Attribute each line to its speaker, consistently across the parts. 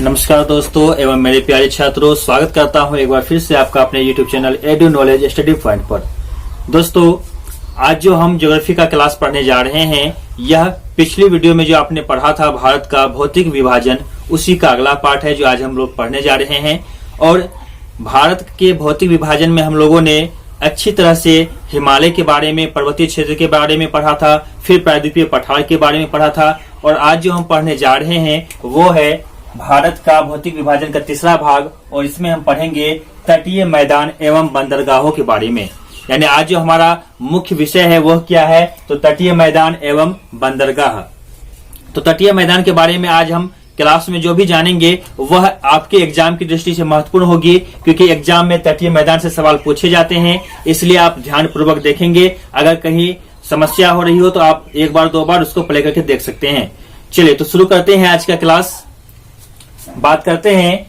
Speaker 1: नमस्कार दोस्तों एवं मेरे प्यारे छात्रों, स्वागत करता हूं एक बार फिर से आपका अपने YouTube channel edu knowledge study point पर। दोस्तों, आज जो हम ज्योग्राफी का क्लास पढ़ने जा रहे हैं, यह पिछली वीडियो में जो आपने पढ़ा था भारत का भौतिक विभाजन, उसी का अगला पार्ट है जो आज हम लोग पढ़ने जा रहे हैं। और भारत के भौतिक विभाजन में हम लोगों ने अच्छी तरह से हिमालय के बारे में, पर्वतीय क्षेत्र के बारे में पढ़ा था, फिर प्रायद्वीपीय पठार के बारे में पढ़ा था। और आज जो हम पढ़ने जा रहे हैं वो है भारत का भौतिक विभाजन का तीसरा भाग, और इसमें हम पढ़ेंगे तटीय मैदान एवं बंदरगाहों के बारे में। यानी आज जो हमारा मुख्य विषय है वह क्या है, तो तटीय मैदान एवं बंदरगाह। तो तटीय मैदान के बारे में आज हम क्लास में जो भी जानेंगे वह आपके एग्जाम की दृष्टि से महत्वपूर्ण होगी, क्योंकि एग्जाम में तटीय मैदान से सवाल पूछे जाते हैं। इसलिए आप ध्यान पूर्वक देखेंगे। अगर कहीं समस्या हो रही हो तो आप एक बार दो बार उसको प्ले करके देख सकते हैं। चलिए तो शुरू करते हैं आज का क्लास। बात करते हैं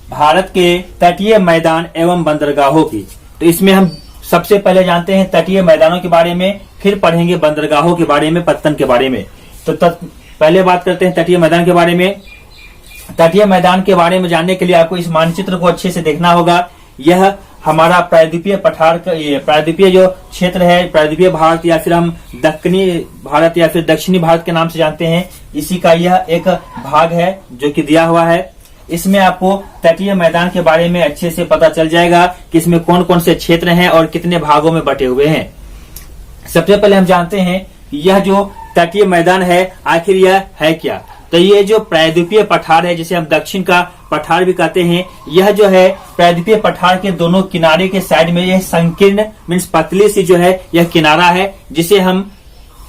Speaker 1: भारत के तटीय मैदान एवं बंदरगाहों की। तो इसमें हम सबसे पहले जानते हैं तटीय मैदानों के बारे में, फिर पढ़ेंगे बंदरगाहों के बारे में, पत्तन के बारे में। तो पहले बात करते हैं तटीय मैदान के बारे में। तटीय मैदान के बारे में जानने के लिए आपको इस मानचित्र को अच्छे से देखना होगा। यह हमारा प्रायद्वीपीय पठार का, प्रायद्वीपीय जो क्षेत्र है, प्रायद्वीपीय भारत या फिर हम दक्षिणी भारत या फिर दक्षिणी भारत के नाम से जानते हैं, इसी का यह एक भाग है जो कि दिया हुआ है। इसमें आपको तटीय मैदान के बारे में अच्छे से पता चल जाएगा कि इसमें कौन कौन से क्षेत्र हैं और कितने भागों में बटे हुए हैं। सबसे पहले हम जानते हैं यह जो तटीय मैदान है आखिर यह है क्या। तो ये जो प्रायद्वीपीय पठार है, जिसे हम दक्षिण का पठार भी कहते हैं, यह जो है प्रायद्वीपीय पठार के दोनों किनारे के साइड में यह संकीर्ण मीन्स पतली सी जो है यह किनारा है, जिसे हम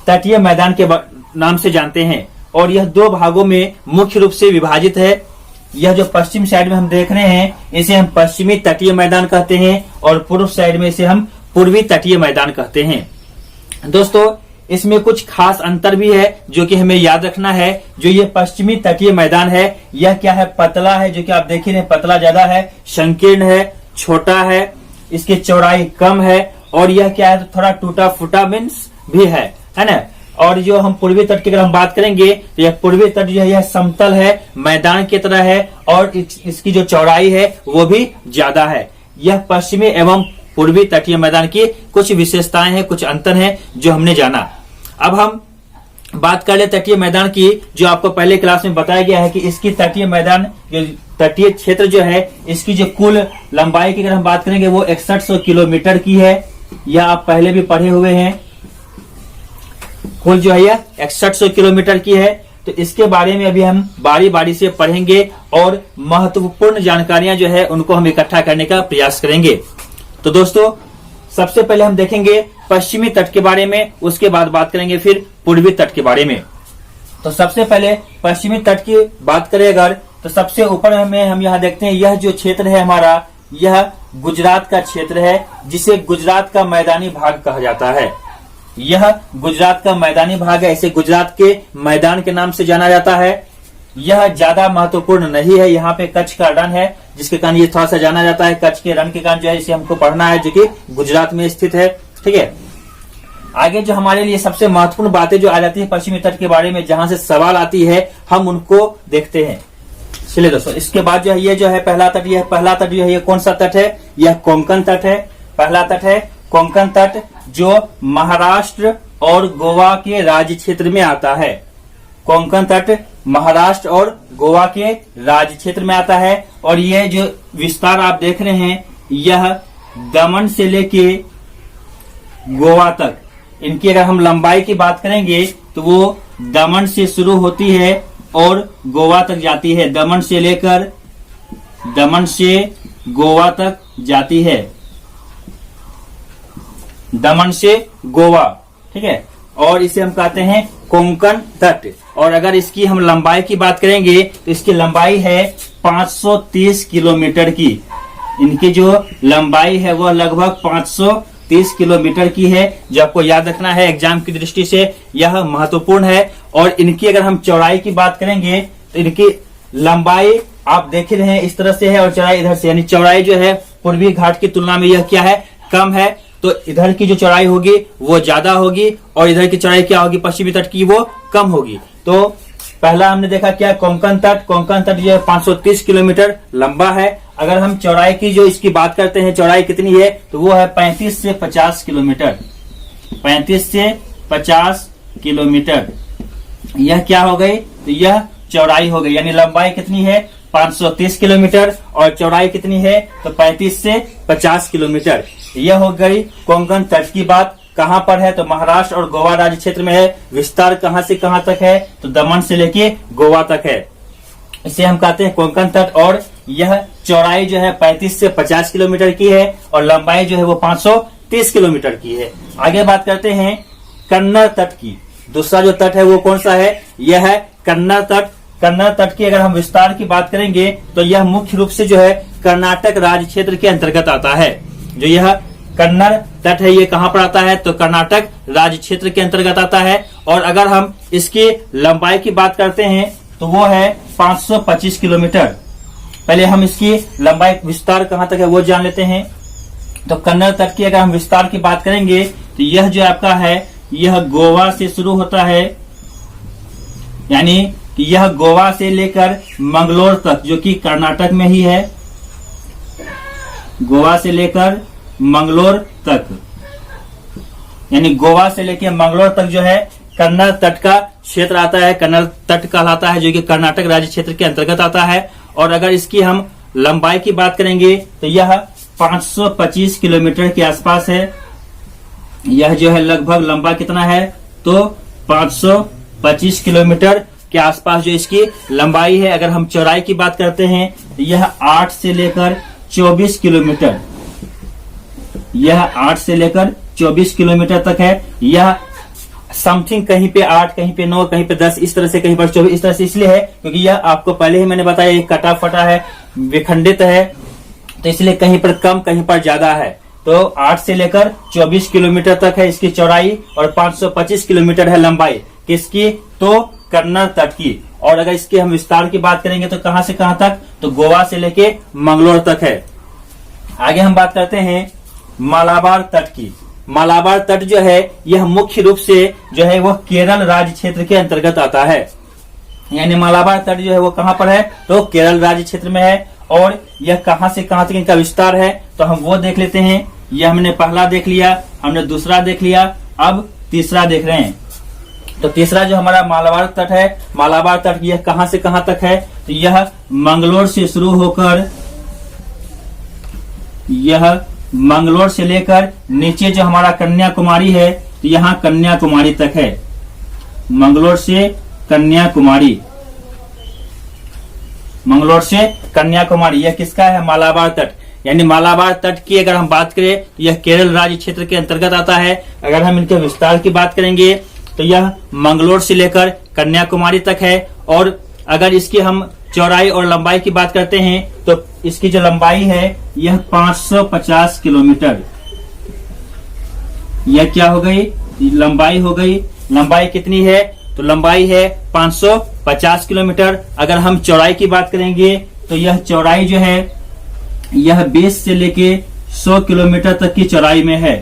Speaker 1: तटीय मैदान के नाम से जानते हैं। और यह दो भागों में मुख्य रूप से विभाजित है। यह जो पश्चिम साइड में हम देख रहे हैं इसे हम पश्चिमी तटीय मैदान कहते हैं, और पूर्व साइड में इसे हम पूर्वी तटीय मैदान कहते हैं। दोस्तों, इसमें कुछ खास अंतर भी है जो कि हमें याद रखना है। जो ये पश्चिमी तटीय मैदान है यह क्या है, पतला है, जो कि आप देख रहे हैं पतला ज्यादा है, संकीर्ण है, छोटा है, इसकी चौड़ाई कम है, और यह क्या है, तो थोड़ा टूटा फूटा मीन्स भी है ना। और जो हम पूर्वी तट की अगर हम बात करेंगे तो यह पूर्वी तट जो है यह समतल है, मैदान की तरह है, और इसकी जो चौड़ाई है वो भी ज्यादा है। यह पश्चिमी एवं पूर्वी तटीय मैदान की कुछ विशेषताएं हैं, कुछ अंतर हैं जो हमने जाना। अब हम बात कर ले तटीय मैदान की, जो आपको पहले क्लास में बताया गया है कि इसकी तटीय मैदान, तटीय क्षेत्र जो है, इसकी जो कुल लंबाई की अगर हम बात करेंगे वो 6100 किलोमीटर की है। यह आप पहले भी पढ़े हुए हैं। कुल जो है यह 6100 किलोमीटर की है। तो इसके बारे में अभी हम बारी बारी से पढ़ेंगे और महत्वपूर्ण जानकारियां जो है उनको हम इकट्ठा करने का प्रयास करेंगे। तो दोस्तों, सबसे पहले हम देखेंगे पश्चिमी तट के बारे में, उसके बाद बात करेंगे फिर पूर्वी तट के बारे में। तो सबसे पहले पश्चिमी तट की बात करें अगर, तो सबसे ऊपर में हम यहाँ देखते हैं यह जो क्षेत्र है हमारा, यह गुजरात का क्षेत्र है, जिसे गुजरात का मैदानी भाग कहा जाता है। यह गुजरात का मैदानी भाग है, इसे गुजरात के मैदान के नाम से जाना जाता है। यह ज्यादा महत्वपूर्ण नहीं है। यहाँ पे कच्छ का रण है, जिसके कारण ये थोड़ा सा जाना जाता है। कच्छ के रण के कारण जो है इसे हमको पढ़ना है, जो कि गुजरात में स्थित है। ठीक है, आगे जो हमारे लिए सबसे महत्वपूर्ण बातें जो आ जाती है पश्चिमी तट के बारे में, जहां से सवाल आती है, हम उनको देखते हैं। चलिए दोस्तों, इसके बाद जो है ये जो है पहला तट, यह पहला तट जो है ये कौन सा तट है, यह कोंकण तट है। पहला तट है कोंकण तट, जो महाराष्ट्र और गोवा के राज्य क्षेत्र में आता है। कोंकण तट महाराष्ट्र और गोवा के राज्य क्षेत्र में आता है। और ये जो विस्तार आप देख रहे हैं यह दमन से लेके गोवा तक, इनकी अगर हम लंबाई की बात करेंगे तो वो दमन से शुरू होती है और गोवा तक जाती है। दमन से गोवा तक जाती है, दमन से गोवा। ठीक है, और इसे हम कहते हैं कोंकण तट। और अगर इसकी हम लंबाई की बात करेंगे तो इसकी लंबाई है 530 किलोमीटर की। इनकी जो लंबाई है वह लगभग 530 किलोमीटर की है, जो आपको याद रखना है एग्जाम की दृष्टि से, यह महत्वपूर्ण है। और इनकी अगर हम चौड़ाई की बात करेंगे तो इनकी लंबाई आप देख रहे हैं इस तरह से है, और चौड़ाई इधर से, यानी चौड़ाई जो है पूर्वी घाट की तुलना में यह क्या है, कम है। तो इधर की जो चौड़ाई होगी वो ज्यादा होगी, और इधर की चौड़ाई क्या होगी, पश्चिमी तट की, वो कम होगी। तो पहला हमने देखा क्या, कोंकण तट। कोंकण तट जो है 530 किलोमीटर लंबा है। अगर हम चौड़ाई की जो इसकी बात करते हैं, चौड़ाई कितनी है, तो वो है 35 से 50 किलोमीटर। 35 से 50 किलोमीटर यह क्या हो गई, तो यह चौड़ाई हो गई। यानी लंबाई कितनी है 530 किलोमीटर और चौड़ाई कितनी है, तो 35 से 50 किलोमीटर। यह हो गई कोंकण तट की बात। कहां पर है, तो महाराष्ट्र और गोवा राज्य क्षेत्र में है। विस्तार कहां से कहां तक है, तो दमन से लेके गोवा तक है। इसे हम कहते हैं कोंकण तट। और यह चौड़ाई जो है 35 से 50 किलोमीटर की है और लंबाई जो है वो 530 किलोमीटर की है। आगे बात करते हैं कन्नड़ तट की। दूसरा जो तट है वो कौन सा है, यह है कन्नड़ तट। कन्नड़ तट की अगर हम विस्तार की बात करेंगे तो यह मुख्य रूप से जो है कर्नाटक राज्य क्षेत्र के अंतर्गत आता है। जो यह कन्नड़ तट है ये कहां पर आता है, तो कर्नाटक राज्य क्षेत्र के अंतर्गत आता है। और अगर हम इसकी लंबाई की बात करते हैं तो वो है 525 किलोमीटर। पहले हम इसकी लंबाई विस्तार कहां तक है वो जान लेते हैं। तो कन्नड़ तट की अगर हम विस्तार की बात करेंगे तो यह जो आपका है यह गोवा से शुरू होता है, यानी कि यह गोवा से लेकर मंगलोर तक, जो कि कर्नाटक में ही है, गोवा से लेकर मंगलोर तक, यानी गोवा से लेकर मंगलोर तक जो है कन्नड़ तट का क्षेत्र आता है। कन्नड़ तट कहलाता है, जो कि कर्नाटक राज्य क्षेत्र के अंतर्गत आता है। और अगर इसकी हम लंबाई की बात करेंगे तो यह 525 किलोमीटर के आसपास है। यह जो है लगभग लंबा कितना है, तो 525 किलोमीटर के आसपास जो इसकी लंबाई है। अगर हम चौड़ाई की बात करते हैं तो यह 8 से लेकर 24 किलोमीटर, यह 8 से लेकर 24 किलोमीटर तक है। यह समथिंग कहीं पे 8, कहीं पे 9, कहीं पे 10, इस तरह से, कहीं पर 24, इस तरह से इसलिए है क्योंकि यह आपको पहले ही मैंने बताया ये कटा फटा है, विखंडित है, तो इसलिए कहीं पर कम कहीं पर ज्यादा है। तो 8 से लेकर 24 किलोमीटर तक है इसकी चौड़ाई और 525 किलोमीटर है लंबाई किसकी, तो कन्नड़ तट की। और अगर इसके हम विस्तार की बात करेंगे तो कहां से कहां तक, तो गोवा से लेके मंगलोर तक है। आगे हम बात करते हैं मालाबार तट की। मालाबार तट जो है यह मुख्य रूप से जो है वह केरल राज्य क्षेत्र के अंतर्गत आता है। यानी मालाबार तट जो है वो कहां पर है, तो केरल राज्य क्षेत्र में है। और यह कहां से कहां तक इनका विस्तार है, तो हम वो देख लेते हैं। यह हमने पहला देख लिया, हमने दूसरा देख लिया, अब तीसरा देख रहे हैं। तो तीसरा जो हमारा मालाबार तट है, मालाबार तट यह कहां से कहां तक है, तो यह मंगलोर से शुरू होकर, यह मंगलोर से लेकर नीचे जो हमारा कन्याकुमारी है, तो यहाँ कन्याकुमारी तक है। मंगलोर से कन्याकुमारी, मंगलोर से कन्याकुमारी, यह किसका है, मालाबार तट। यानी मालाबार तट की अगर हम बात करें यह केरल राज्य क्षेत्र के अंतर्गत आता है। अगर हम इनके विस्तार की बात करेंगे तो यह मंगलोर से लेकर कन्याकुमारी तक है। और अगर इसकी हम चौड़ाई और लंबाई की बात करते हैं तो इसकी जो लंबाई है यह 550 किलोमीटर। यह क्या हो गई, लंबाई हो गई। लंबाई कितनी है, तो लंबाई है 550 किलोमीटर। अगर हम चौड़ाई की बात करेंगे तो यह चौड़ाई जो है यह 20 से लेके 100 किलोमीटर तक की चौड़ाई में है।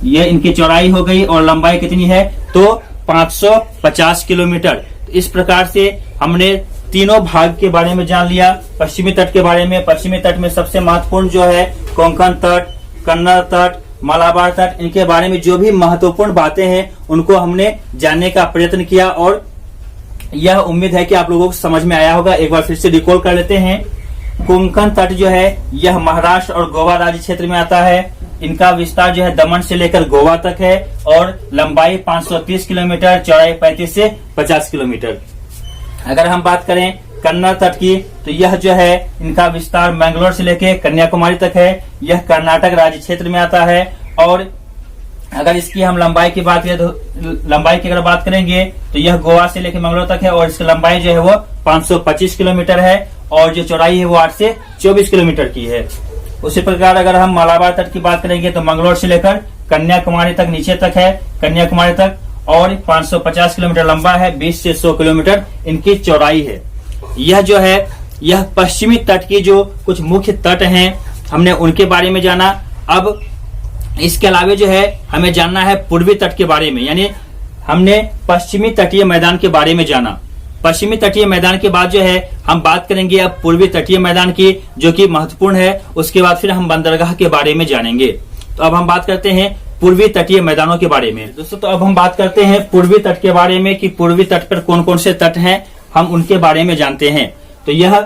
Speaker 1: यह इनकी चौड़ाई हो गई और लंबाई कितनी है, तो 550 किलोमीटर। इस प्रकार से हमने तीनों भाग के बारे में जान लिया। पश्चिमी तट के बारे में, पश्चिमी तट में सबसे महत्वपूर्ण जो है कोंकण तट, कन्नड़ तट, मालाबार तट, इनके बारे में जो भी महत्वपूर्ण बातें हैं उनको हमने जानने का प्रयत्न किया। और यह उम्मीद है कि आप लोगों को समझ में आया होगा। एक बार फिर से रिकॉल कर लेते हैं। कोंकण तट जो है यह महाराष्ट्र और गोवा राज्य क्षेत्र में आता है। इनका विस्तार जो है दमन से लेकर गोवा तक है और लंबाई 530 किलोमीटर, चौड़ाई 35 से 50 किलोमीटर। अगर हम बात करें कन्नड़ तट की तो यह जो है इनका विस्तार मैंगलोर से लेकर कन्याकुमारी तक है। यह कर्नाटक राज्य क्षेत्र में आता है। और अगर इसकी हम लंबाई की बात करें तो लंबाई की अगर बात करेंगे तो यह गोवा से लेकर मंगलोर तक है और इसकी लंबाई जो है वो 525 किलोमीटर है और जो चौड़ाई है वो 8 से 24 किलोमीटर की है। उसी प्रकार अगर हम मालाबार तट की बात करेंगे तो मंगलोर से लेकर कन्याकुमारी तक, नीचे तक है कन्याकुमारी तक, और 550 किलोमीटर लंबा है, 20 से 100 किलोमीटर इनकी चौड़ाई है। यह जो है यह पश्चिमी तट की जो कुछ मुख्य तट हैं हमने उनके बारे में जाना। अब इसके अलावा जो है हमें जानना है पूर्वी तट के बारे में। यानी हमने पश्चिमी तटीय मैदान के बारे में जाना। पश्चिमी तटीय मैदान के बाद जो है हम बात करेंगे अब पूर्वी तटीय मैदान की, जो कि महत्वपूर्ण है। उसके बाद फिर हम बंदरगाह के बारे में जानेंगे। तो अब हम बात करते हैं पूर्वी तटीय मैदानों के बारे में। दोस्तों तो अब हम बात करते हैं पूर्वी तट के बारे में कि पूर्वी तट पर कौन कौन से तट हैं, हम उनके बारे में जानते हैं। तो यह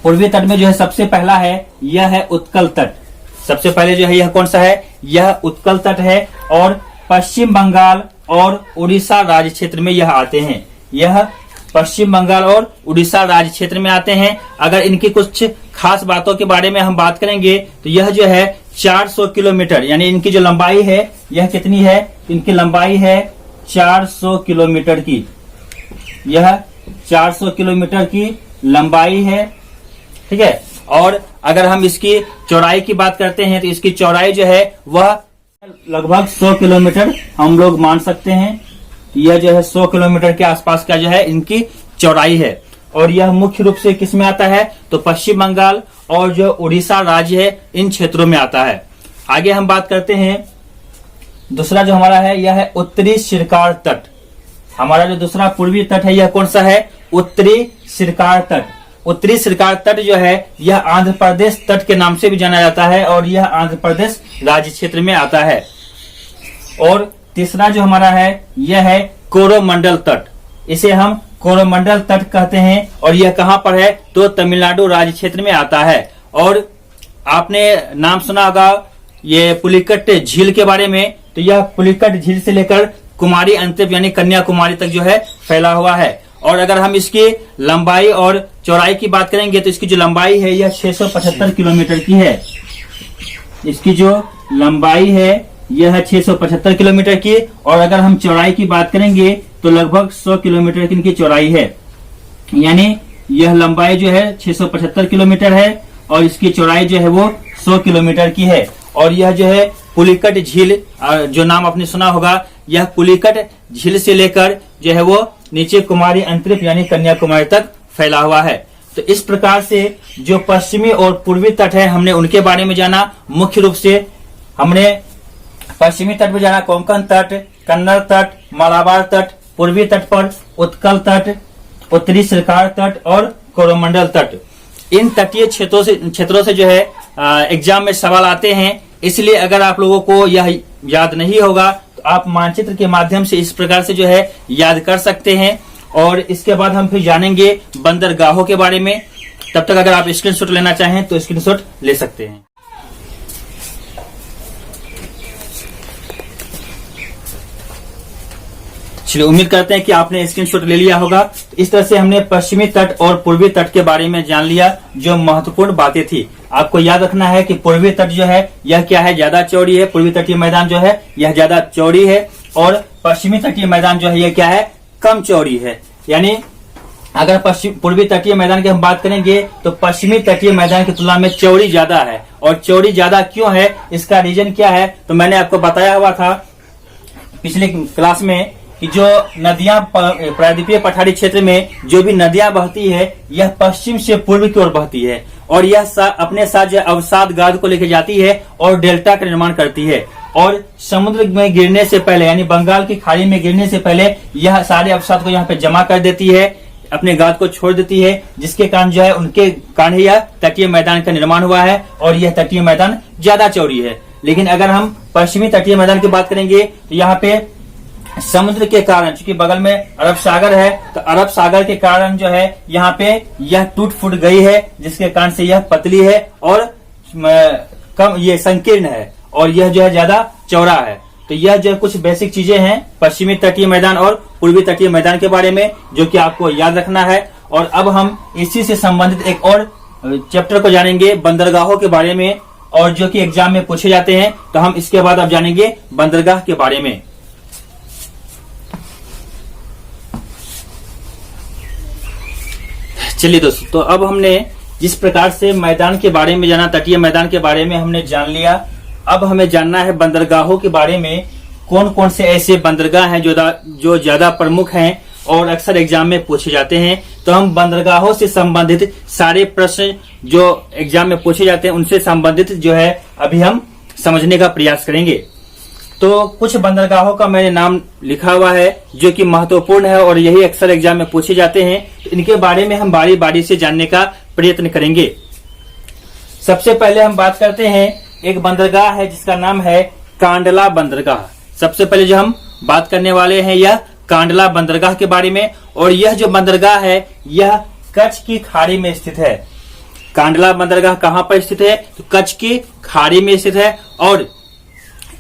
Speaker 1: पूर्वी तट में जो है सबसे पहला है, यह है उत्कल तट। सबसे पहले जो है यह कौन सा है, यह उत्कल तट है और पश्चिम बंगाल और उड़ीसा राज्य क्षेत्र में यह आते हैं। यह पश्चिम बंगाल और उड़ीसा राज्य क्षेत्र में आते हैं। अगर इनकी कुछ खास बातों के बारे में हम बात करेंगे तो यह जो है 400 किलोमीटर, यानी इनकी जो लंबाई है यह कितनी है, इनकी लंबाई है 400 किलोमीटर की। यह 400 किलोमीटर की लंबाई है, ठीक है। और अगर हम इसकी चौड़ाई की बात करते हैं तो इसकी चौड़ाई जो है वह लगभग 100 किलोमीटर हम लोग मान सकते हैं। यह जो है 100 किलोमीटर के आसपास का जो है इनकी चौड़ाई है। और यह मुख्य रूप से किस में आता है, तो पश्चिम बंगाल और जो उड़ीसा राज्य है इन क्षेत्रों में आता है। आगे हम बात करते हैं दूसरा जो हमारा है यह है उत्तरी सिरकार तट। हमारा जो दूसरा पूर्वी तट है यह कौन सा है, उत्तरी सिरकार तट। उत्तरी सिरकार तट जो है यह आंध्र प्रदेश तट के नाम से भी जाना जाता है और यह आंध्र प्रदेश राज्य क्षेत्र में आता है। और तीसरा जो हमारा है यह है कोरोमंडल तट। इसे हम कोरोमंडल तट कहते हैं और यह कहां पर है, तो तमिलनाडु राज्य क्षेत्र में आता है। और आपने नाम सुना होगा ये पुलिकट झील के बारे में। तो यह पुलिकट झील से लेकर कुमारी अंतरिप यानी कन्याकुमारी तक जो है फैला हुआ है। और अगर हम इसकी लंबाई और चौड़ाई की बात करेंगे तो इसकी जो लंबाई है यह 675 किलोमीटर की है। इसकी जो लंबाई है यह है 675 किलोमीटर की। और अगर हम चौड़ाई की बात करेंगे तो लगभग 100 किलोमीटर की इनकी चौड़ाई है। यानी यह लंबाई जो है 675 किलोमीटर है और इसकी चौड़ाई जो है वो 100 किलोमीटर की है। और यह जो है पुलिकट झील, जो नाम आपने सुना होगा, यह पुलिकट झील से लेकर जो है वो नीचे कुमारी अंतरिप यानी कन्याकुमारी तक फैला हुआ है। तो इस प्रकार से जो पश्चिमी और पूर्वी तट है हमने उनके बारे में जाना। मुख्य रूप से हमने पश्चिमी तट पर जाना कोंकण तट, कन्नड़ तट, मालाबार तट, पूर्वी तट पर उत्कल तट, उत्तरी सिरकार तट और कोरोमंडल तट। इन तटीय क्षेत्रों से जो है एग्जाम में सवाल आते हैं। इसलिए अगर आप लोगों को यह याद नहीं होगा तो आप मानचित्र के माध्यम से इस प्रकार से जो है याद कर सकते हैं। और इसके बाद हम फिर जानेंगे बंदरगाहों के बारे में। तब तक अगर आप स्क्रीनशॉट लेना चाहें तो स्क्रीनशॉट ले सकते हैं। चलिए, उम्मीद करते हैं कि आपने स्क्रीनशॉट ले लिया होगा। इस तरह से हमने पश्चिमी तट और पूर्वी तट के बारे में जान लिया जो महत्वपूर्ण बातें थी। आपको याद रखना है कि पूर्वी तट जो है यह क्या है, ज्यादा चौड़ी है। पूर्वी तटीय मैदान जो है यह ज्यादा चौड़ी है और पश्चिमी तटीय मैदान जो है यह क्या है, कम चौड़ी है। यानी अगर पूर्वी तटीय मैदान की हम बात करेंगे तो पश्चिमी तटीय मैदान की तुलना में चौड़ी ज्यादा है। और चौड़ी ज्यादा क्यों है, इसका रीजन क्या है, तो मैंने आपको बताया हुआ था पिछले क्लास में कि जो नदियां प्रायद्वीपीय पठारी क्षेत्र में जो भी नदियां बहती है यह पश्चिम से पूर्व की ओर बहती है और यह अपने साथ जो अवसाद गाद को लेकर जाती है और डेल्टा का निर्माण करती है। और समुद्र में गिरने से पहले यानी बंगाल की खाड़ी में गिरने से पहले यह सारे अवसाद को यहाँ पे जमा कर देती है, अपने गाद को छोड़ देती है, जिसके कारण जो है उनके कारण यह तटीय मैदान का निर्माण हुआ है और यह तटीय मैदान ज्यादा चौड़ी है। लेकिन अगर हम पश्चिमी तटीय मैदान की बात करेंगे तो यहाँ पे समुद्र के कारण, चूंकि बगल में अरब सागर है, तो अरब सागर के कारण जो है यहाँ पे यह टूट फूट गई है, जिसके कारण से यह पतली है और कम ये संकीर्ण है और यह जो है ज्यादा चौड़ा है। तो यह जो कुछ बेसिक चीजें हैं पश्चिमी तटीय मैदान और पूर्वी तटीय मैदान के बारे में जो कि आपको याद रखना है। और अब हम इसी से संबंधित एक और चैप्टर को जानेंगे बंदरगाहों के बारे में, और जो कि एग्जाम में पूछे जाते हैं। तो हम इसके बाद अब जानेंगे बंदरगाह के बारे में। चलिए दोस्तों, तो अब हमने जिस प्रकार से मैदान के बारे में जाना, तटीय मैदान के बारे में हमने जान लिया। अब हमें जानना है बंदरगाहों के बारे में। कौन कौन से ऐसे बंदरगाह हैं जो ज्यादा प्रमुख हैं और अक्सर एग्जाम में पूछे जाते हैं। तो हम बंदरगाहों से संबंधित सारे प्रश्न जो एग्जाम में पूछे जाते हैं उनसे संबंधित जो है अभी हम समझने का प्रयास करेंगे। तो कुछ बंदरगाहों का मैंने नाम लिखा हुआ है जो कि महत्वपूर्ण है और यही अक्सर एग्जाम में पूछे जाते हैं। तो इनके बारे में हम बारी बारी से जानने का प्रयत्न करेंगे। सबसे पहले हम बात करते हैं, एक बंदरगाह है जिसका नाम है कांडला बंदरगाह। सबसे पहले जो हम बात करने वाले हैं यह कांडला बंदरगाह के बारे में। और यह जो बंदरगाह है यह कच्छ की खाड़ी में स्थित है। कांडला बंदरगाह कहाँ पर स्थित है? तो कच्छ की खाड़ी में स्थित है। और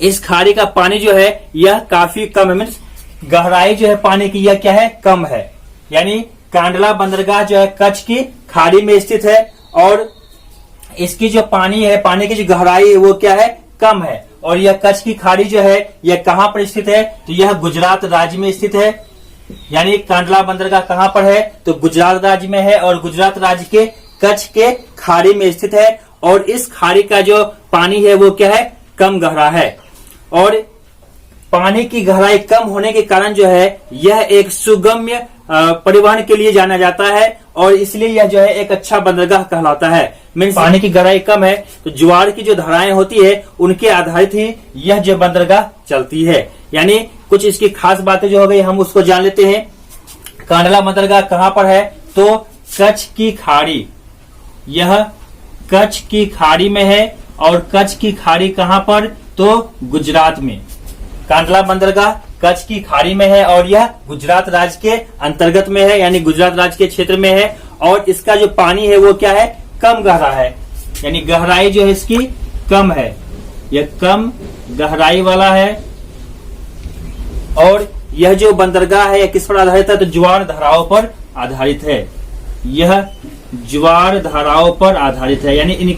Speaker 1: इस खाड़ी का पानी जो है यह काफी कम है, मीन्स गहराई जो है पानी की यह क्या है, कम है। यानी कांडला बंदरगाह जो है कच्छ की खाड़ी में स्थित है और इसकी जो पानी है, पानी की जो गहराई है वो क्या है, कम है। और यह कच्छ की खाड़ी जो है यह कहाँ पर स्थित है? तो यह गुजरात राज्य में स्थित है। यानी कांडला बंदरगाह कहाँ पर है? तो गुजरात राज्य में है और गुजरात राज्य के कच्छ के खाड़ी में स्थित है। और इस खाड़ी का जो पानी है वो क्या है, कम गहरा है। और पानी की गहराई कम होने के कारण जो है यह एक सुगम्य परिवहन के लिए जाना जाता है और इसलिए यह जो है एक अच्छा बंदरगाह कहलाता है। मीन्स पानी की गहराई कम है तो ज्वार की जो धाराएं होती है उनके आधारित ही यह जो बंदरगाह चलती है। यानी कुछ इसकी खास बातें जो हो गई हम उसको जान लेते हैं। कांडला बंदरगाह कहाँ पर है? तो कच्छ की खाड़ी, यह कच्छ की खाड़ी में है। और कच्छ की खाड़ी कहाँ पर? तो गुजरात में। कांडला बंदरगाह कच्छ की खाड़ी में है और यह गुजरात राज्य के अंतर्गत में है, यानी गुजरात राज्य के क्षेत्र में है। और इसका जो पानी है वो क्या है, कम गहरा है। यानी गहराई जो है इसकी कम है, यह कम गहराई वाला है। और यह जो बंदरगाह है यह किस पर आधारित है? तो ज्वार धाराओं पर आधारित है। यह ज्वार धाराओं पर आधारित है। यानी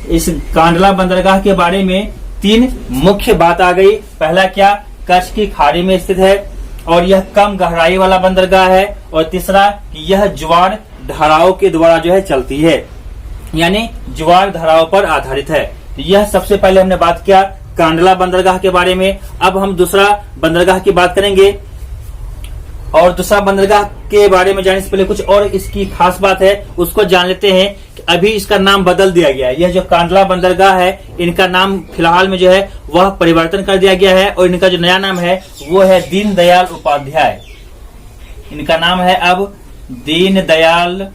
Speaker 1: इस कांडला बंदरगाह के बारे में 3 मुख्य बात आ गई। पहला क्या, कच्छ की खाड़ी में स्थित है और यह कम गहराई वाला बंदरगाह है। और तीसरा कि यह ज्वार धाराओं के द्वारा जो है चलती है, यानी ज्वार धाराओं पर आधारित है। तो यह सबसे पहले हमने बात किया कांडला बंदरगाह के बारे में। अब हम दूसरा बंदरगाह की बात करेंगे। और दूसरा बंदरगाह के बारे में जानने से पहले कुछ और इसकी खास बात है उसको जान लेते हैं। कि अभी इसका नाम बदल दिया गया है। यह जो कांडला बंदरगाह है इनका नाम फिलहाल में जो है वह परिवर्तन कर दिया गया है और इनका जो नया नाम है वो है दीनदयाल उपाध्याय। इनका नाम है अब दीनदयाल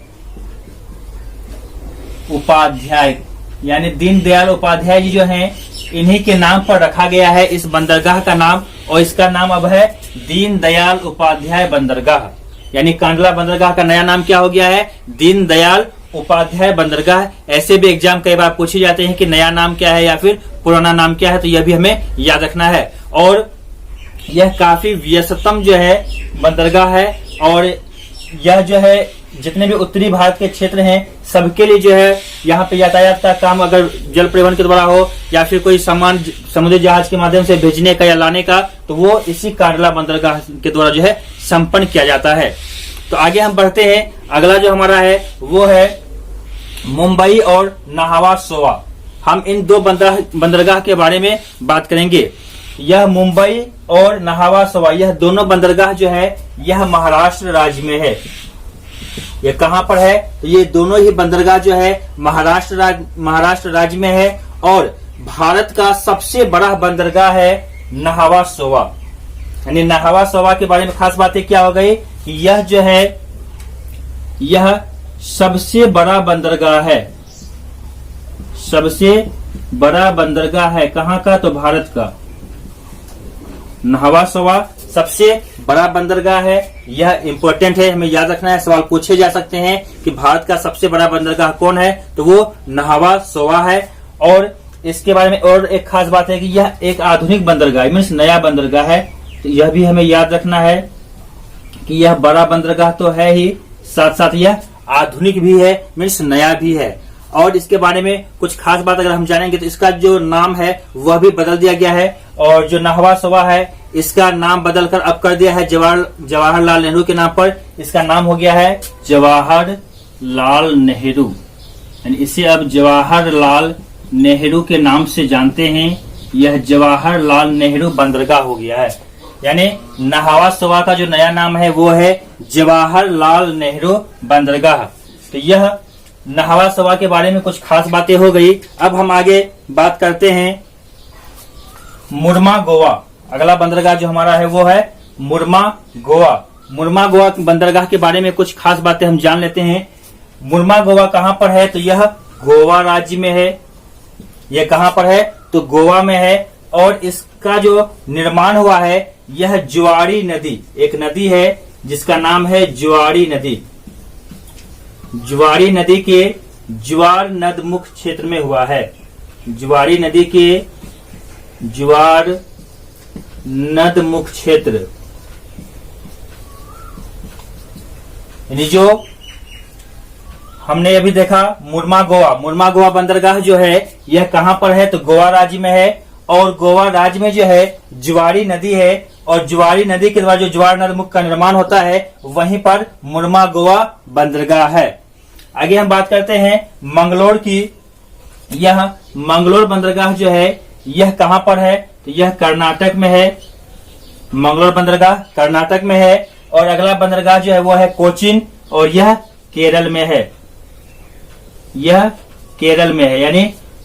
Speaker 1: उपाध्याय। यानी दीनदयाल उपाध्याय जी जो हैं इन्हीं के नाम पर रखा गया है इस बंदरगाह का नाम। और इसका नाम अब है दीनदयाल उपाध्याय बंदरगाह। यानी कांडला बंदरगाह का नया नाम क्या हो गया है? दीनदयाल उपाध्याय बंदरगाह। ऐसे भी एग्जाम कई बार पूछे जाते हैं कि नया नाम क्या है या फिर पुराना नाम क्या है, तो यह भी हमें याद रखना है। और यह काफी व्यस्ततम जो है बंदरगाह है और यह जो है जितने भी उत्तरी भारत के क्षेत्र हैं सबके लिए जो है यहाँ पे यातायात का काम अगर जल परिवहन के द्वारा हो या फिर कोई सामान समुद्री जहाज के माध्यम से भेजने का या लाने का, तो वो इसी कांडला बंदरगाह के द्वारा जो है संपन्न किया जाता है। तो आगे हम बढ़ते हैं। अगला जो हमारा है वो है मुंबई और नाहवा सोवा। हम इन 2 बंदरगाह के बारे में बात करेंगे। यह मुंबई और नाहवा सोवा यह दोनों बंदरगाह जो है यह महाराष्ट्र राज्य में है। यह कहाँ पर है? तो ये दोनों ही बंदरगाह जो है महाराष्ट्र राज्य में है। और भारत का सबसे बड़ा बंदरगाह है नाहवा सोवा। यानी नाहवा सोवा के बारे में खास बातें क्या हो गई कि यह जो है यह सबसे बड़ा बंदरगाह है। सबसे बड़ा बंदरगाह है कहाँ का? तो भारत का। नाहवा सोवा सबसे बड़ा बंदरगाह है। यह इंपॉर्टेंट है, हमें याद रखना है। सवाल पूछे जा सकते हैं कि भारत का सबसे बड़ा बंदरगाह कौन है, तो वो नाहवा सोवा है। और इसके बारे में और एक खास बात है कि यह एक आधुनिक बंदरगाह मीन्स नया बंदरगाह है। तो यह भी हमें याद रखना है कि यह बड़ा बंदरगाह तो है ही, साथ साथ यह आधुनिक भी है मीन्स नया भी है। और इसके बारे में कुछ खास बात अगर हम जानेंगे तो इसका जो नाम है वह भी बदल दिया गया है। और जो नाहवा सोवा है इसका नाम बदलकर अब कर दिया है जवाहरलाल नेहरू के नाम पर। इसका नाम हो गया है जवाहरलाल नेहरू। यानी इसे अब जवाहरलाल नेहरू के नाम से जानते हैं। यह जवाहरलाल नेहरू बंदरगाह हो गया है। यानी नाहवा सोवा का जो नया नाम है वो है जवाहरलाल नेहरू बंदरगाह। तो यह नाहवा सोवा के बारे में कुछ खास बातें हो गई। अब हम आगे बात करते हैं मुरमा गोवा। अगला बंदरगाह जो हमारा है वो है मुरमा गोवा। मुरमा गोवा बंदरगाह के बारे में कुछ खास बातें हम जान लेते हैं। मुरमा गोवा कहाँ पर है, तो यह गोवा राज्य में है। यह कहाँ पर है, तो गोवा में है। और इसका जो निर्माण हुआ है यह जुआरी नदी, एक नदी है जिसका नाम है जुआरी नदी। जुआरी नदी के ज्वार नदमुख क्षेत्र में हुआ है। जुआरी नदी के ज्वार नदमुख क्षेत्र, यानी जो हमने अभी देखा मुरमा गोवा। मुरमा गोवा बंदरगाह जो है यह कहां पर है, तो गोवा राज्य में है। और गोवा राज्य में जो है जुआरी नदी है, और जुआरी नदी के द्वारा जो ज्वार नदमुख का निर्माण होता है वहीं पर मुरमा गोवा बंदरगाह है। आगे हम बात करते हैं मंगलोर की। यह मंगलोर बंदरगाह जो है यह कहां पर है, तो यह कर्नाटक में है। मंगलोर बंदरगाह कर्नाटक में है। और अगला बंदरगाह जो है वो है कोचिन, और यह केरल में है। यह केरल में है, यानी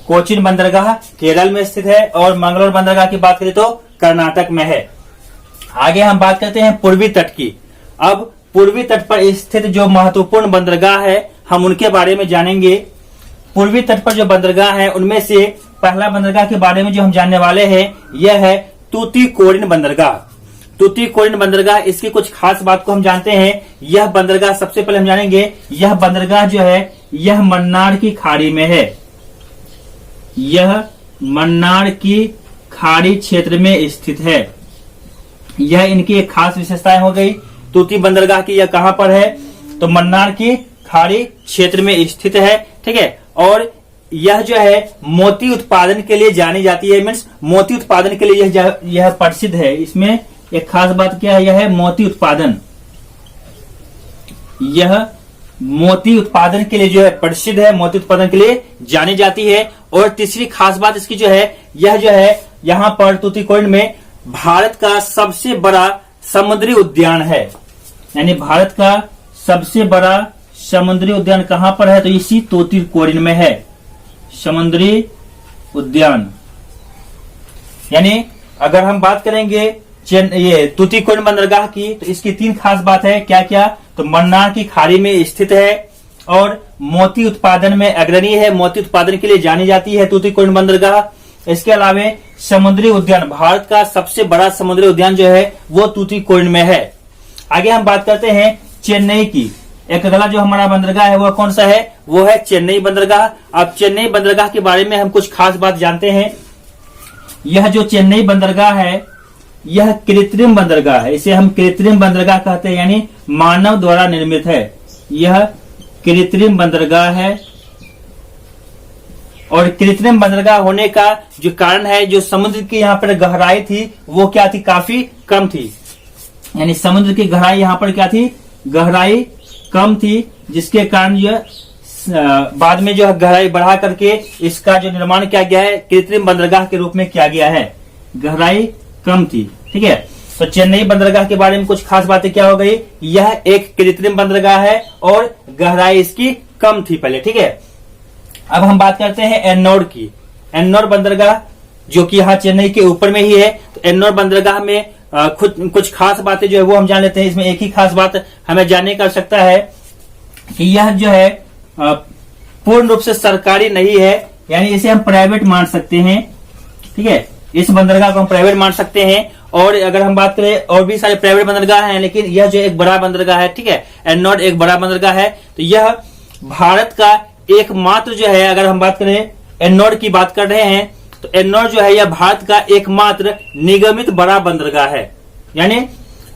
Speaker 1: कोचिन बंदरगाह केरल में स्थित है और मंगलोर बंदरगाह की बात करें तो कर्नाटक में है। आगे हम बात करते हैं पूर्वी तट की। अब पूर्वी तट पर स्थित जो महत्वपूर्ण बंदरगाह है हम उनके बारे में जानेंगे। पूर्वी तट पर जो बंदरगाह है उनमें से पहला बंदरगाह के बारे में जो हम जानने वाले हैं यह है तूतीकोरिन बंदरगाह। तूतीकोरिन बंदरगाह, इसकी कुछ खास बात को हम जानते हैं। यह बंदरगाह सबसे पहले हम जानेंगे, यह बंदरगाह जो है यह मन्नार की खाड़ी में है। यह मन्नार की खाड़ी क्षेत्र में स्थित है। यह इनकी एक खास विशेषताएं हो गई। तूती बंदरगाह की यह कहां पर है, तो मन्नार की खाड़ी क्षेत्र में स्थित है। ठीक है। और यह जो है मोती उत्पादन के लिए जानी जाती है, मीन्स मोती उत्पादन के लिए यह प्रसिद्ध है। इसमें एक खास बात क्या है, यह है मोती उत्पादन। यह मोती उत्पादन के लिए जो है प्रसिद्ध है, मोती उत्पादन के लिए जानी जाती है। और तीसरी खास बात इसकी जो है, यह जो है यहाँ पर तूतीकोरिन में भारत का सबसे बड़ा समुद्री उद्यान है। यानी भारत का सबसे बड़ा समुद्री उद्यान कहां पर है, तो इसी तूतीकोरिन में है समुद्री उद्यान। यानी अगर हम बात करेंगे ये तूतीकोरिन बंदरगाह की, तो इसकी तीन खास बात है। क्या क्या, तो मन्नार की खाड़ी में स्थित है और मोती उत्पादन में अग्रणी है, मोती उत्पादन के लिए जानी जाती है तूतीकोरिन बंदरगाह। इसके अलावा समुद्री उद्यान, भारत का सबसे बड़ा समुद्री उद्यान जो है वो तूतीकोरिन में है। आगे हम बात करते हैं चेन्नई की। एक अगला जो हमारा बंदरगाह है वह कौन सा है, वो है चेन्नई बंदरगाह। अब चेन्नई बंदरगाह के बारे में हम कुछ खास बात जानते हैं। यह जो चेन्नई बंदरगाह है यह कृत्रिम बंदरगाह है। इसे हम कृत्रिम बंदरगाह कहते हैं, यानी मानव द्वारा निर्मित है। यह कृत्रिम बंदरगाह है। और कृत्रिम बंदरगाह होने का जो कारण है, जो समुद्र की यहाँ पर गहराई थी वो क्या थी, काफी कम थी। यानी समुद्र की गहराई यहाँ पर क्या थी, गहराई कम थी, जिसके कारण यह बाद में जो है गहराई बढ़ा करके इसका जो निर्माण किया गया है कृत्रिम बंदरगाह के रूप में किया गया है। गहराई कम थी। ठीक है। तो चेन्नई बंदरगाह के बारे में कुछ खास बातें क्या हो गई, यह एक कृत्रिम बंदरगाह है और गहराई इसकी कम थी पहले। ठीक है। अब हम बात करते हैं एन्नोर की। एन्नोर बंदरगाह जो कि यहाँ चेन्नई के ऊपर में ही है। तो एन्नोर बंदरगाह में कुछ खास बातें जो है वो हम जान लेते हैं। इसमें एक ही खास बात हमें जानने की आवश्यकता है कि यह जो है पूर्ण रूप से सरकारी नहीं है, यानी इसे हम प्राइवेट मान सकते हैं। ठीक है। इस बंदरगाह को हम प्राइवेट मान सकते हैं। और अगर हम बात करें और भी सारे प्राइवेट बंदरगाह हैं, लेकिन यह जो एक बड़ा बंदरगाह है, ठीक है, एन्नोर एक बड़ा बंदरगाह है। तो यह भारत का एकमात्र जो है, अगर हम बात करें एन्नोर की बात कर रहे हैं, तो एन्नोर जो है यह भारत का एकमात्र निगमित बड़ा बंदरगाह है। यानी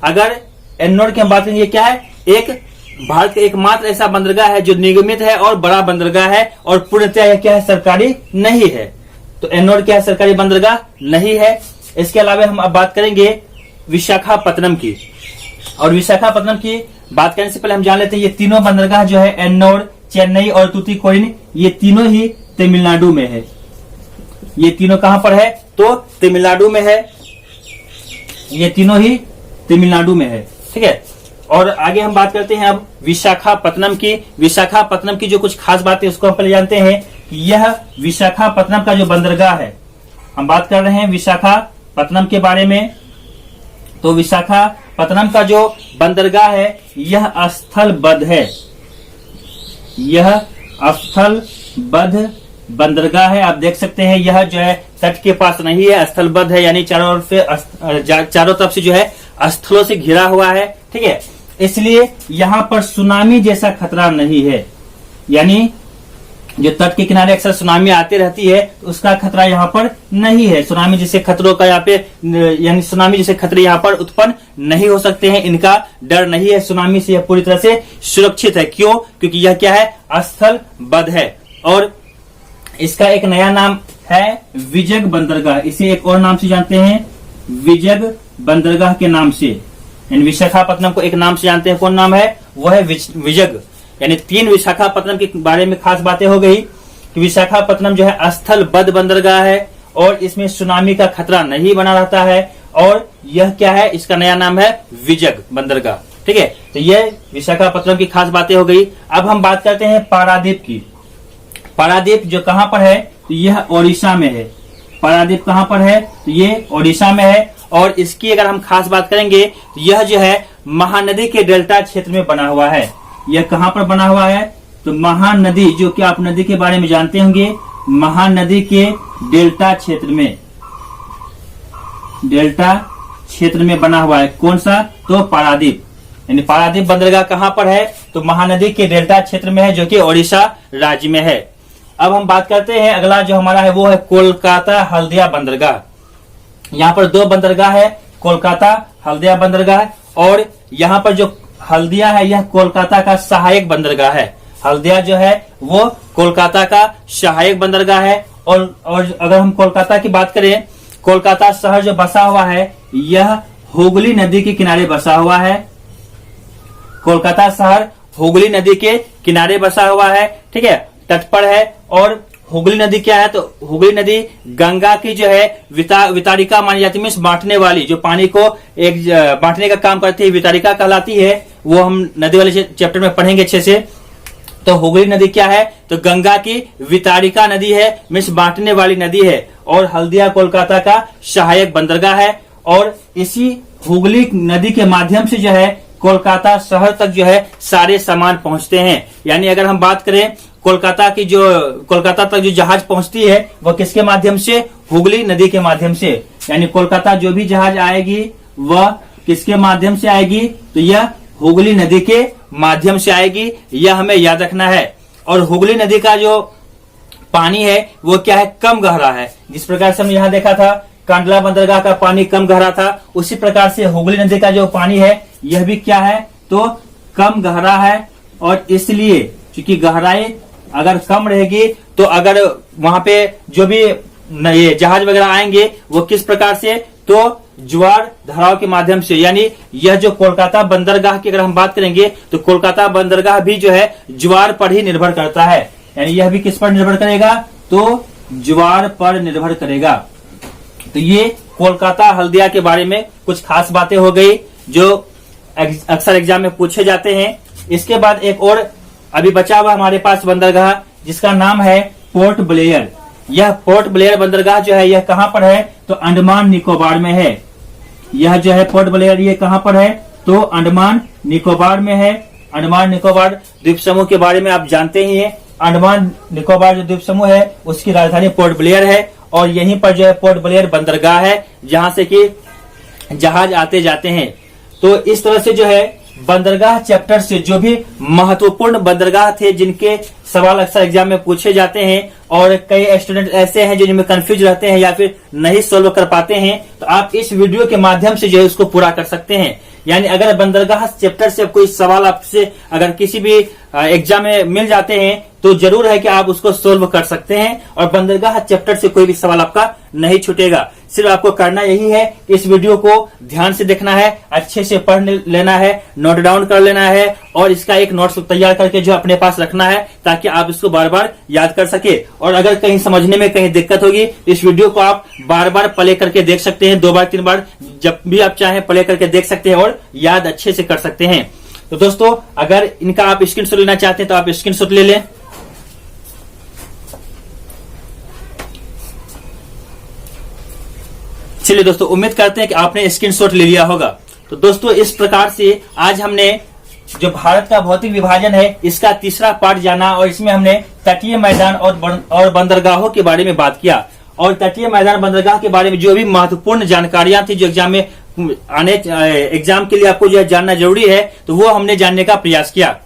Speaker 1: अगर एन्नोर की हम बात करें, ये क्या है, एक भारत का एकमात्र ऐसा बंदरगाह है जो निगमित है और बड़ा बंदरगाह है, और पूर्णतः यह क्या है, सरकारी नहीं है। तो एन्नोर क्या है, सरकारी बंदरगाह नहीं है। इसके अलावा हम अब बात करेंगे विशाखापत्तनम की। और विशाखापत्तनम की बात करने से पहले हम जान लेते हैं ये तीनों बंदरगाह जो है एन्नोर, चेन्नई और तूतीकोरिन, ये तीनों ही तमिलनाडु में है। ये तीनों कहां पर है, तो तमिलनाडु में है। ये तीनों ही तमिलनाडु में है। ठीक है। और आगे हम बात करते हैं अब विशाखापत्तनम की। विशाखापत्तनम की जो कुछ खास बातें उसको हम पहले जानते हैं कि यह विशाखापत्तनम का जो बंदरगाह है, हम बात कर रहे हैं पत्तनम के बारे में, तो विशाखापत्तनम का जो बंदरगाह है यह स्थलबद्ध है, यह स्थलबद्ध बंदरगाह है। आप देख सकते हैं यह जो है तट के पास नहीं है, स्थलबद्ध है, यानी चारों तरफ से जो है स्थलों से घिरा हुआ है, ठीक है। इसलिए यहाँ पर सुनामी जैसा खतरा नहीं है, यानी जो तट के किनारे अक्सर सुनामी आती रहती है तो उसका खतरा यहाँ पर नहीं है। सुनामी जैसे खतरों का यहाँ पे, यानी सुनामी जैसे खतरे यहाँ पर उत्पन्न नहीं हो सकते हैं, इनका डर नहीं है। सुनामी से यह पूरी तरह से सुरक्षित है। क्यों? क्योंकि यह क्या है, स्थलबद्ध है। और इसका एक नया नाम है विजग बंदरगाह। इसे एक और नाम से जानते हैं, विजग बंदरगाह के नाम से। विशाखापत्तनम को एक नाम से जानते हैं, कौन नाम है, वो है विजग। यानी 3 विशाखापत्तनम के बारे में खास बातें हो गई कि विशाखापत्तनम जो है स्थलबद्ध बंदरगाह है और इसमें सुनामी का खतरा नहीं बना रहता है। और यह क्या है, इसका नया नाम है विजग बंदरगाह, ठीक है। तो यह विशाखापत्तनम की खास बातें हो गई। अब हम बात करते हैं पारादीप की। पारादीप जो कहां पर है, तो यह ओडिशा में है। पारादीप कहां पर है, तो ये ओडिशा में है। और इसकी अगर हम खास बात करेंगे तो यह जो है महानदी के डेल्टा क्षेत्र में बना हुआ है। यह कहां पर बना हुआ है, तो महानदी, जो कि आप नदी के बारे में जानते होंगे, महानदी के डेल्टा क्षेत्र में, डेल्टा क्षेत्र में बना हुआ है। कौन सा, तो पारादीप। यानी पारादीप बंदरगाह कहां पर है, तो महानदी के डेल्टा क्षेत्र में है, जो कि ओडिशा राज्य में है। अब हम बात करते हैं, अगला जो हमारा है वो है कोलकाता हल्दिया बंदरगाह। यहाँ पर 2 बंदरगाह है, कोलकाता हल्दिया बंदरगाह। और यहाँ पर जो हल्दिया है यह कोलकाता का सहायक बंदरगाह है। हल्दिया जो है वो कोलकाता का सहायक बंदरगाह है। और अगर हम कोलकाता की बात करें, कोलकाता शहर जो बसा हुआ है यह हुगली नदी के किनारे बसा हुआ है। कोलकाता शहर हुगली नदी के किनारे बसा हुआ है, ठीक है, तट पर है। और हुगली नदी क्या है, तो हुगली नदी गंगा की जो है वितारिका मानी जाती है, बांटने वाली, जो पानी को एक बांटने का काम करती है, वितारिका कहलाती है। वो हम नदी वाले चैप्टर में पढ़ेंगे अच्छे से। तो हुगली नदी क्या है, तो गंगा की वितारिका नदी है, मीन्स बांटने वाली नदी है। और हल्दिया कोलकाता का सहायक बंदरगाह है। और इसी हुगली नदी के माध्यम से जो है कोलकाता शहर तक जो है सारे सामान पहुंचते हैं। यानी अगर हम बात करें कोलकाता तक जो जहाज पहुंचती है वह किसके माध्यम से, हुगली नदी के माध्यम से। यानी कोलकाता जो भी जहाज आएगी वह किसके माध्यम से आएगी, तो यह हुगली नदी के माध्यम से आएगी, यह हमें याद रखना है। और हुगली नदी का जो पानी है वो क्या है, कम गहरा है। जिस प्रकार से हमने यहाँ देखा था कांडला बंदरगाह का पानी कम गहरा था, उसी प्रकार से हुगली नदी का जो पानी है यह भी क्या है, तो कम गहरा है। और इसलिए क्योंकि गहराई अगर कम रहेगी तो अगर वहां पे जो भी ये जहाज वगैरह आएंगे वो किस प्रकार से, तो ज्वार धाराओं के माध्यम से। यानी यह जो कोलकाता बंदरगाह की अगर हम बात करेंगे तो कोलकाता बंदरगाह भी जो है ज्वार पर ही निर्भर करता है। यानी यह भी किस पर निर्भर करेगा, तो ज्वार पर निर्भर करेगा। तो ये कोलकाता हल्दिया के बारे में कुछ खास बातें हो गई जो अक्सर एग्जाम में पूछे जाते हैं। इसके बाद एक और अभी बचा हुआ हमारे पास बंदरगाह जिसका नाम है पोर्ट ब्लेयर। यह पोर्ट ब्लेयर बंदरगाह जो है यह कहां पर है, तो अंडमान निकोबार में है। यह जो है पोर्ट ब्लेयर ये कहां पर है, तो अंडमान निकोबार में है। अंडमान निकोबार द्वीप समूह के बारे में आप जानते ही हैं। अंडमान निकोबार जो द्वीप समूह है उसकी राजधानी पोर्ट ब्लेयर है। और यहीं पर जो है पोर्ट ब्लेयर बंदरगाह है जहां से कि जहाज आते जाते हैं। तो इस तरह से जो है बंदरगाह चैप्टर से जो भी महत्वपूर्ण बंदरगाह थे जिनके सवाल अक्सर एग्जाम में पूछे जाते हैं, और कई स्टूडेंट ऐसे हैं जो जिनमें कंफ्यूज रहते हैं या फिर नहीं सोल्व कर पाते हैं, तो आप इस वीडियो के माध्यम से जो है उसको पूरा कर सकते हैं। यानी अगर बंदरगाह चैप्टर से कोई सवाल आपसे अगर किसी भी एग्जाम में मिल जाते हैं तो जरूर है कि आप उसको सोल्व कर सकते हैं। और बंदरगाह चैप्टर से कोई भी सवाल आपका नहीं छूटेगा। सिर्फ आपको करना यही है, इस वीडियो को ध्यान से देखना है, अच्छे से पढ़ लेना है, नोट डाउन कर लेना है और इसका एक नोट्स तैयार करके जो अपने पास रखना है ताकि आप इसको बार बार याद कर सके। और अगर कहीं समझने में कहीं दिक्कत होगी इस वीडियो को आप बार बार प्ले करके देख सकते हैं, 2 बार 3 बार जब भी आप चाहें प्ले करके देख सकते हैं और याद अच्छे से कर सकते हैं। तो दोस्तों अगर इनका आप स्क्रीनशॉट लेना चाहते हैं तो आप स्क्रीनशॉट ले लें। चलिए दोस्तों, उम्मीद करते हैं कि आपने स्क्रीनशॉट ले लिया होगा। तो दोस्तों, इस प्रकार से आज हमने जो भारत का भौतिक विभाजन है इसका तीसरा पार्ट जाना, और इसमें हमने तटीय मैदान और बंदरगाहों के बारे में बात किया। और तटीय मैदान बंदरगाह के बारे में जो भी महत्वपूर्ण जानकारियां थी जो एग्जाम के लिए आपको जो है जानना जरूरी है, तो वो हमने जानने का प्रयास किया।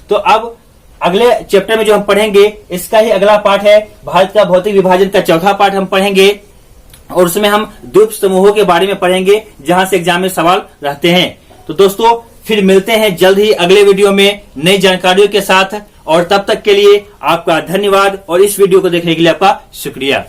Speaker 1: तो अब अगले चैप्टर में जो हम पढ़ेंगे इसका ही अगला पार्ट है भारत का भौतिक विभाजन का चौथा पार्ट हम पढ़ेंगे, और उसमें हम द्वीप समूहों के बारे में पढ़ेंगे जहां से एग्जाम में सवाल रहते हैं। तो दोस्तों, फिर मिलते हैं जल्द ही अगले वीडियो में नई जानकारियों के साथ, और तब तक के लिए आपका धन्यवाद और इस वीडियो को देखने के लिए आपका शुक्रिया।